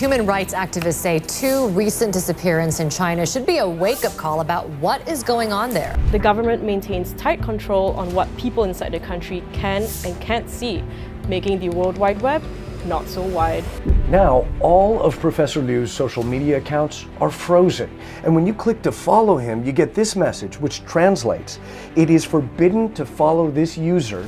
human rights activists say 2 recent disappearances in China should be a wake-up call about what is going on there. The government maintains tight control on what people inside the country can and can't see, making the World Wide Web not so wide. Now, all of Professor Liu's social media accounts are frozen. And when you click to follow him, you get this message, which translates, "It is forbidden to follow this user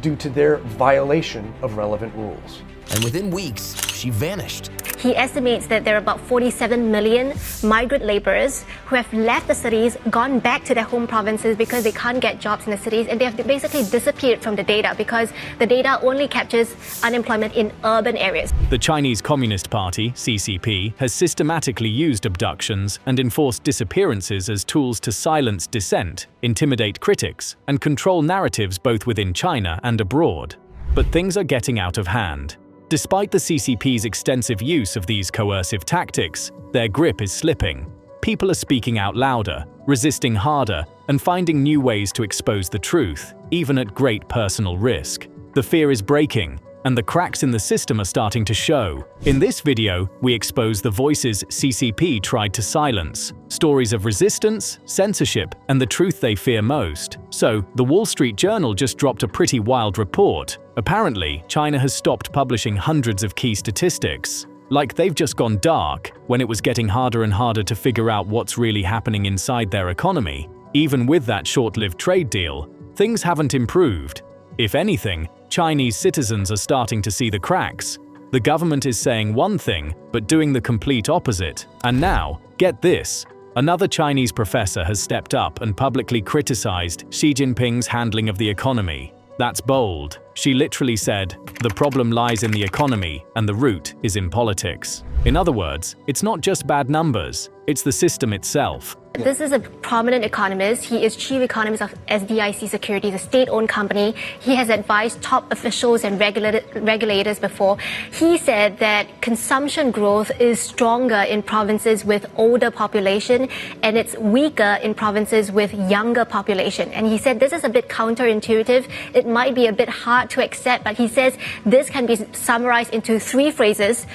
due to their violation of relevant rules." And within weeks, she vanished. He estimates that there are about 47 million migrant laborers who have left the cities, gone back to their home provinces because they can't get jobs in the cities, and they have basically disappeared from the data because the data only captures unemployment in urban areas. The Chinese Communist Party, CCP, has systematically used abductions and enforced disappearances as tools to silence dissent, intimidate critics, and control narratives both within China and abroad. But things are getting out of hand. Despite the CCP's extensive use of these coercive tactics, their grip is slipping. People are speaking out louder, resisting harder, and finding new ways to expose the truth, even at great personal risk. The fear is breaking, and the cracks in the system are starting to show. In this video, we expose the voices CCP tried to silence, stories of resistance, censorship, and the truth they fear most. So, the Wall Street Journal just dropped a pretty wild report. Apparently, China has stopped publishing hundreds of key statistics. Like they've just gone dark when it was getting harder and harder to figure out what's really happening inside their economy. Even with that short-lived trade deal, things haven't improved. If anything, Chinese citizens are starting to see the cracks. The government is saying one thing, but doing the complete opposite. And now, get this. Another Chinese professor has stepped up and publicly criticized Xi Jinping's handling of the economy. That's bold. She literally said, "The problem lies in the economy and the root is in politics." In other words, it's not just bad numbers, it's the system itself. This is a prominent economist. He is chief economist of SDIC Securities, a state-owned company. He has advised top officials and regulators before. He said that consumption growth is stronger in provinces with older population and it's weaker in provinces with younger population. And he said this is a bit counterintuitive. It might be a bit hard to accept, but he says this can be summarized into 3 phrases.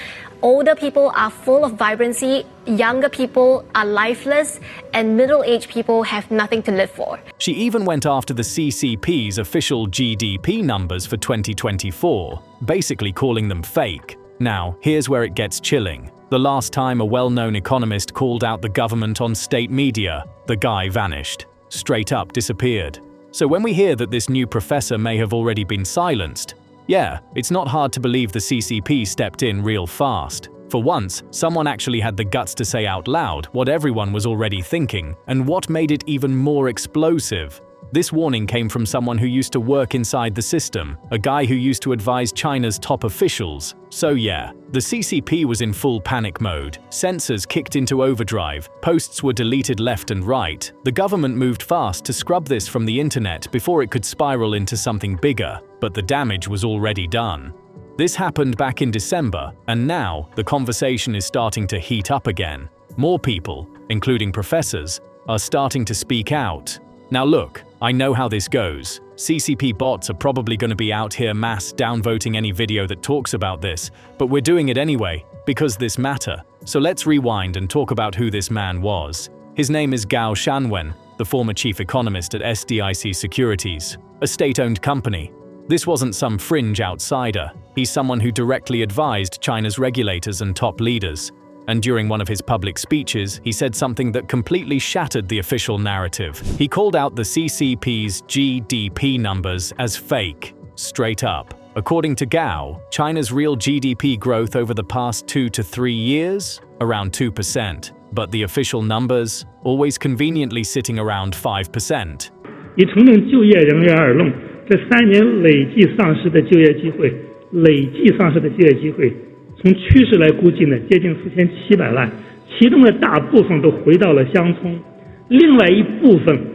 Older people are full of vibrancy, younger people are lifeless, and middle-aged people have nothing to live for. She even went after the CCP's official GDP numbers for 2024, basically calling them fake. Now, here's where it gets chilling. The last time a well-known economist called out the government on state media, the guy vanished. Straight up disappeared. So when we hear that this new professor may have already been silenced, yeah, it's not hard to believe the CCP stepped in real fast. For once, someone actually had the guts to say out loud what everyone was already thinking, and what made it even more explosive. This warning came from someone who used to work inside the system, a guy who used to advise China's top officials. So yeah, the CCP was in full panic mode, censors kicked into overdrive, posts were deleted left and right. The government moved fast to scrub this from the internet before it could spiral into something bigger, but the damage was already done. This happened back in December, and now the conversation is starting to heat up again. More people, including professors, are starting to speak out. Now look, I know how this goes. CCP bots are probably going to be out here mass downvoting any video that talks about this, but we're doing it anyway, because this matter. So let's rewind and talk about who this man was. His name is Gao Shanwen, the former chief economist at SDIC Securities, a state-owned company. This wasn't some fringe outsider. He's someone who directly advised China's regulators and top leaders. And during one of his public speeches, he said something that completely shattered the official narrative. He called out the CCP's GDP numbers as fake, straight up. According to Gao, China's real GDP growth over the past 2 to 3 years? Around 2%. But the official numbers? Always conveniently sitting around 5%. 以承认就业人员而论，这3年累计丧失的就业机会，从趋势来估计呢，接近4700万，其中的大部分都回到了乡村，另外一部分。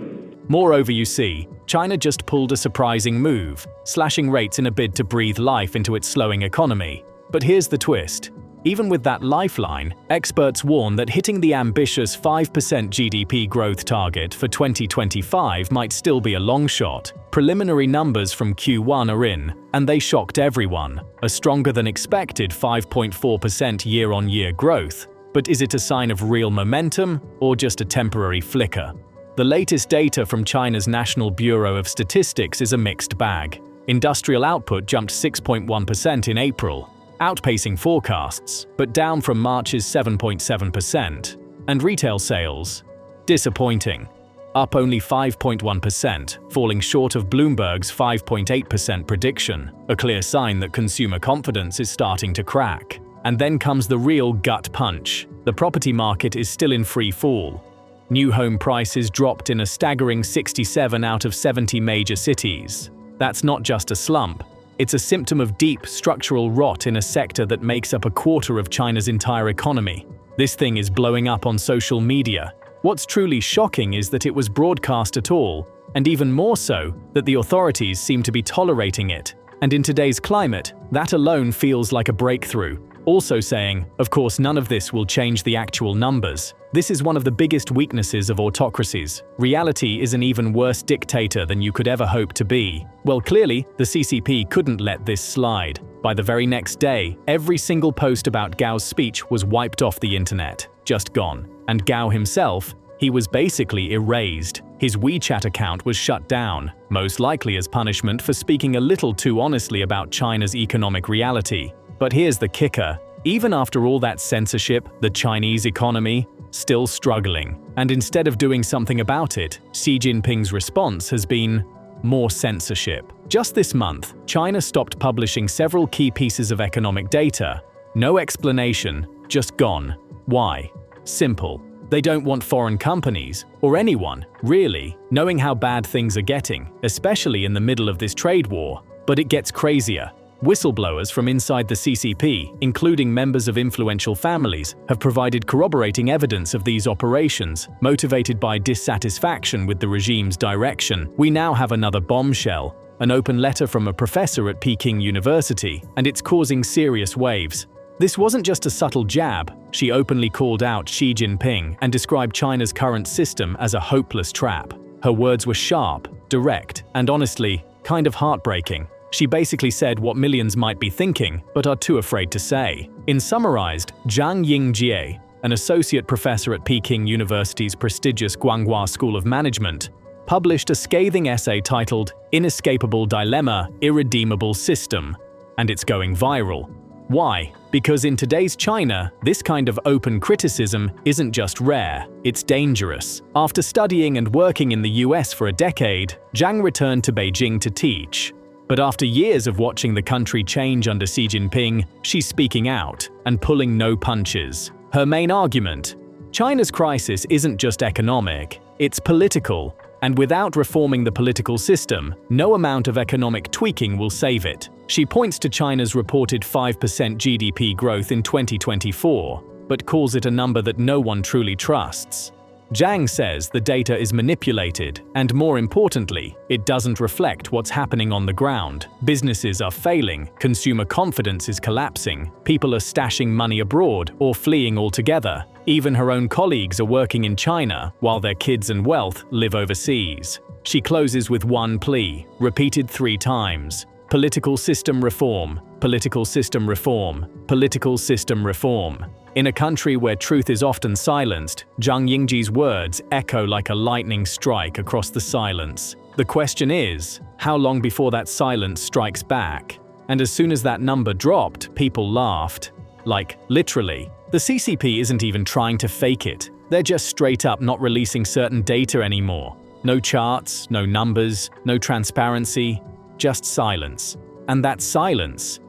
Moreover, you see, China just pulled a surprising move, slashing rates in a bid to breathe life into its slowing economy. But here's the twist. Even with that lifeline, experts warn that hitting the ambitious 5% GDP growth target for 2025 might still be a long shot. Preliminary numbers from Q1 are in, and they shocked everyone. A stronger than expected 5.4% year-on-year growth. But is it a sign of real momentum, or just a temporary flicker? The latest data from China's National Bureau of Statistics is a mixed bag. Industrial output jumped 6.1% in April, outpacing forecasts, but down from March's 7.7%. And retail sales? Disappointing. Up only 5.1%, falling short of Bloomberg's 5.8% prediction, a clear sign that consumer confidence is starting to crack. And then comes the real gut punch. The property market is still in free fall. New home prices dropped in a staggering 67 out of 70 major cities. That's not just a slump. It's a symptom of deep structural rot in a sector that makes up a quarter of China's entire economy. This thing is blowing up on social media. What's truly shocking is that it was broadcast at all, and even more so, that the authorities seem to be tolerating it. And in today's climate, that alone feels like a breakthrough. Also saying, of course, none of this will change the actual numbers. This is one of the biggest weaknesses of autocracies. Reality is an even worse dictator than you could ever hope to be. Well, clearly, the CCP couldn't let this slide. By the very next day, every single post about Gao's speech was wiped off the internet, just gone. And Gao himself, he was basically erased. His WeChat account was shut down, most likely as punishment for speaking a little too honestly about China's economic reality. But here's the kicker. Even after all that censorship, the Chinese economy, still struggling. And instead of doing something about it, Xi Jinping's response has been more censorship. Just this month, China stopped publishing several key pieces of economic data. No explanation, just gone. Why? Simple. They don't want foreign companies, or anyone, really, knowing how bad things are getting, especially in the middle of this trade war. But it gets crazier. Whistleblowers from inside the CCP, including members of influential families, have provided corroborating evidence of these operations. Motivated by dissatisfaction with the regime's direction, we now have another bombshell, an open letter from a professor at Peking University, and it's causing serious waves. This wasn't just a subtle jab. She openly called out Xi Jinping and described China's current system as a hopeless trap. Her words were sharp, direct, and honestly, kind of heartbreaking. She basically said what millions might be thinking, but are too afraid to say. In summarized, Zhang Yingjie, an associate professor at Peking University's prestigious Guanghua School of Management, published a scathing essay titled Inescapable Dilemma, Irredeemable System, and it's going viral. Why? Because in today's China, this kind of open criticism isn't just rare, it's dangerous. After studying and working in the US for a decade, Zhang returned to Beijing to teach. But after years of watching the country change under Xi Jinping, she's speaking out and pulling no punches. Her main argument: China's crisis isn't just economic, it's political, and without reforming the political system, no amount of economic tweaking will save it. She points to China's reported 5% GDP growth in 2024, but calls it a number that no one truly trusts. Zhang says the data is manipulated, and more importantly, it doesn't reflect what's happening on the ground. Businesses are failing, consumer confidence is collapsing, people are stashing money abroad or fleeing altogether. Even her own colleagues are working in China, while their kids and wealth live overseas. She closes with one plea, repeated 3 times. Political system reform, political system reform, political system reform. In a country where truth is often silenced, Zhang Yingjie's words echo like a lightning strike across the silence. The question is, how long before that silence strikes back? And as soon as that number dropped, people laughed. Like, literally. The CCP isn't even trying to fake it. They're just straight up not releasing certain data anymore. No charts, no numbers, no transparency, just silence. And that silence,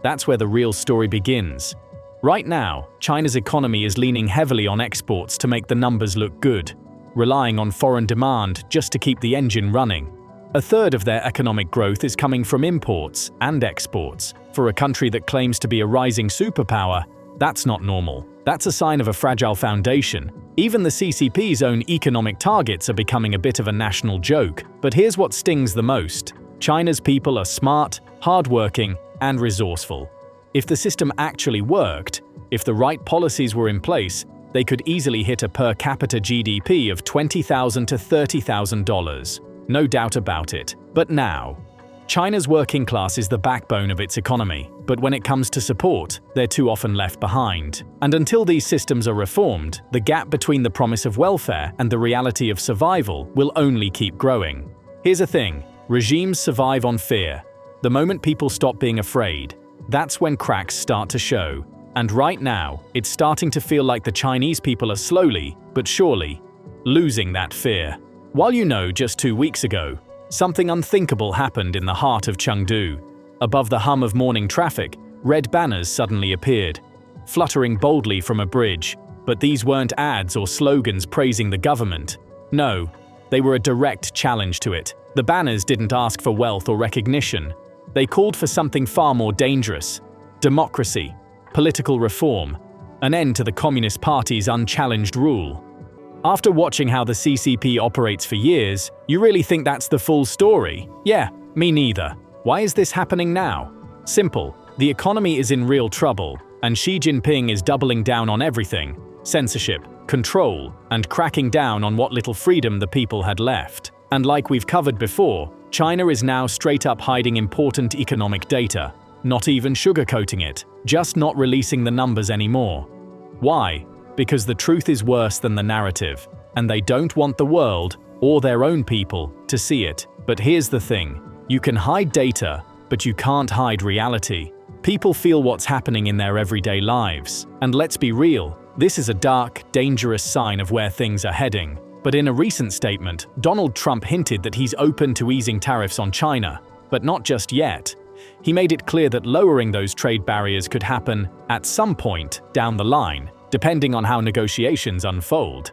that's where the real story begins. Right now, China's economy is leaning heavily on exports to make the numbers look good, relying on foreign demand just to keep the engine running. 1/3 of their economic growth is coming from imports and exports. For a country that claims to be a rising superpower, that's not normal. That's a sign of a fragile foundation. Even the CCP's own economic targets are becoming a bit of a national joke. But here's what stings the most. China's people are smart, hardworking, and resourceful. If the system actually worked, If the right policies were in place, they could easily hit a per capita GDP of $20,000 to $30,000. No doubt about it. But now, China's working class is the backbone of its economy, but when it comes to support, they're too often left behind. And until these systems are reformed, the gap between the promise of welfare and the reality of survival will only keep growing. Here's the thing, regimes survive on fear. The moment people stop being afraid, that's when cracks start to show. And right now, it's starting to feel like the Chinese people are slowly, but surely, losing that fear. While just 2 weeks ago, something unthinkable happened in the heart of Chengdu. Above the hum of morning traffic, red banners suddenly appeared, fluttering boldly from a bridge. But these weren't ads or slogans praising the government. No, they were a direct challenge to it. The banners didn't ask for wealth or recognition. They called for something far more dangerous: democracy, political reform, an end to the Communist Party's unchallenged rule. After watching how the CCP operates for years, you really think that's the full story? Yeah, me neither. Why is this happening now? Simple. The economy is in real trouble, and Xi Jinping is doubling down on everything: censorship, control, and cracking down on what little freedom the people had left. And like we've covered before, China is now straight up hiding important economic data, not even sugarcoating it, just not releasing the numbers anymore. Why? Because the truth is worse than the narrative, and they don't want the world, or their own people, to see it. But here's the thing, you can hide data, but you can't hide reality. People feel what's happening in their everyday lives. And let's be real, this is a dark, dangerous sign of where things are heading. But in a recent statement, Donald Trump hinted that he's open to easing tariffs on China, but not just yet. He made it clear that lowering those trade barriers could happen at some point down the line, depending on how negotiations unfold.